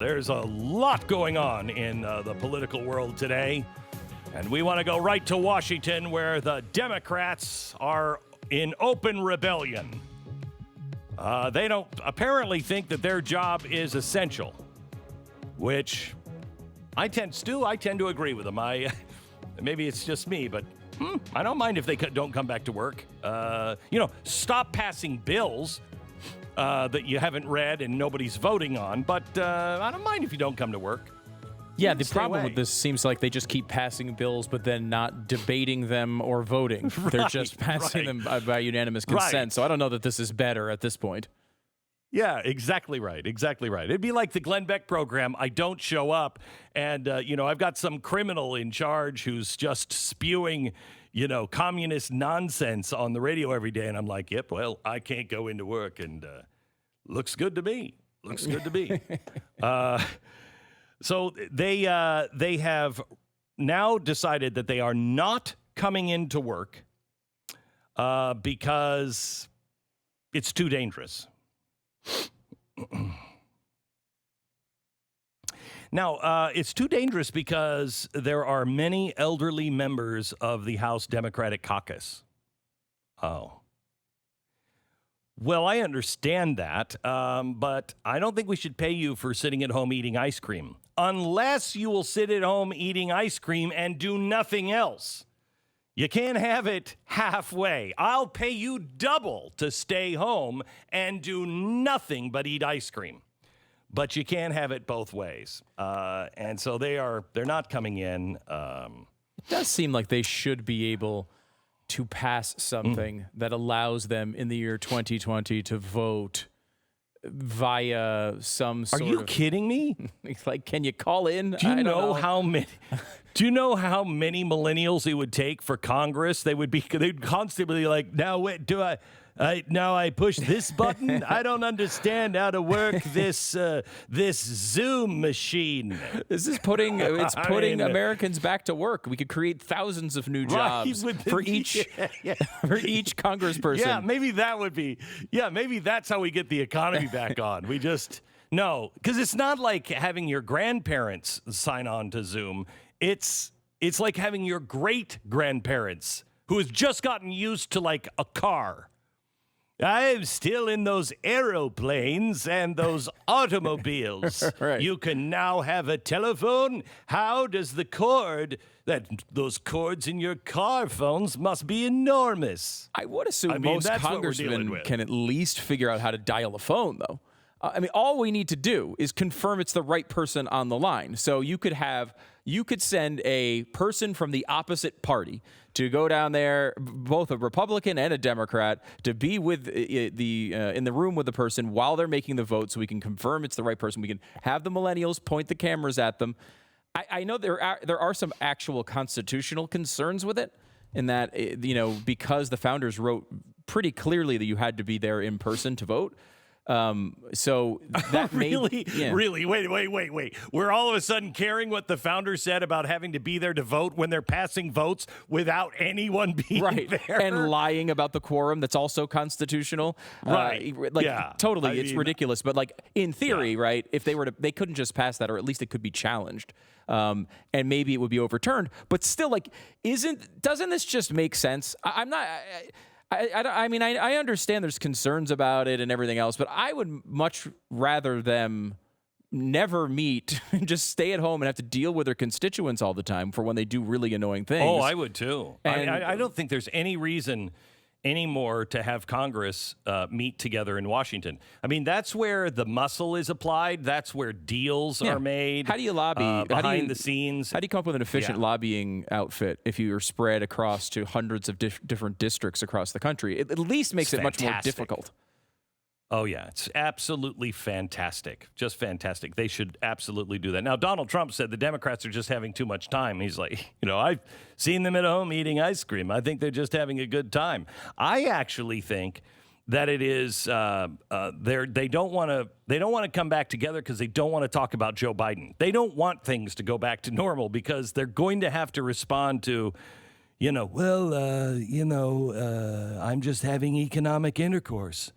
There's a lot going on in the political world today, and we want to go right to Washington, where the Democrats are in open rebellion. They don't apparently think that their job is essential, which I tend to agree with them. Maybe it's just me, but I don't mind if they don't come back to work. Stop passing bills that you haven't read and nobody's voting on, but I don't mind if you don't come to work. Yeah, the problem with this seems like they just keep passing bills, but then not debating them or voting. They're just passing them by unanimous consent. Right. So I don't know that this is better at this point. Yeah, exactly right. Exactly right. It'd be like the Glenn Beck program. I don't show up, and I've got some criminal in charge who's just spewing, communist nonsense on the radio every day, and I'm like, yep, well, I can't go into work, and looks good to me. Looks good to me. So they have now decided that they are not coming into work because it's too dangerous. Now, it's too dangerous because there are many elderly members of the House Democratic Caucus. Oh. Well, I understand that, but I don't think we should pay you for sitting at home eating ice cream, unless you will sit at home eating ice cream and do nothing else. You can't have it halfway. I'll pay you double to stay home and do nothing but eat ice cream. But you can't have it both ways. And so they're not coming in. It does seem like they should be able to pass something that allows them in the year 2020 to vote via some sort of... Are you kidding me? Like, can you call in? Do you know how many millennials it would take for Congress? They'd constantly like, now wait, now I push this button? I don't understand how to work this Zoom machine. This is putting Americans back to work. We could create thousands of new jobs for each congressperson. Yeah, maybe that would be. Yeah, maybe that's how we get the economy back on. We just no, because it's not like having your grandparents sign on to Zoom. It's like having your great grandparents who has just gotten used to like a car. I'm still in those aeroplanes and those automobiles. Right. You can now have a telephone. How does those cords in your car phones must be enormous. I would assume most congressmen can at least figure out how to dial a phone, though. All we need to do is confirm it's the right person on the line. So you could send a person from the opposite party to go down there, both a Republican and a Democrat, to be with in the room with the person while they're making the vote, so we can confirm it's the right person. We can have the millennials point the cameras at them. I know there are some actual constitutional concerns with it, in that because the founders wrote pretty clearly that you had to be there in person to vote. So that really, wait. We're all of a sudden caring what the founders said about having to be there to vote when they're passing votes without anyone being there. And lying about the quorum. That's also constitutional. Right. Totally. It's ridiculous. But in theory, right, if they couldn't just pass that, or at least it could be challenged. And maybe it would be overturned, but still, doesn't this just make sense? I understand there's concerns about it and everything else, but I would much rather them never meet and just stay at home and have to deal with their constituents all the time for when they do really annoying things. Oh, I would too. I don't think there's any reason anymore to have Congress meet together in Washington. That's where the muscle is applied. That's where deals are made. How do you lobby behind the scenes? How do you come up with an efficient lobbying outfit if you are spread across to hundreds of different districts across the country? It at least makes it much more difficult. Oh, yeah. It's absolutely fantastic. Just fantastic. They should absolutely do that. Now, Donald Trump said the Democrats are just having too much time. He's like, I've seen them at home eating ice cream. I think they're just having a good time. I actually think that it is they don't want to come back together because they don't want to talk about Joe Biden. They don't want things to go back to normal because they're going to have to respond to, I'm just having economic intercourse.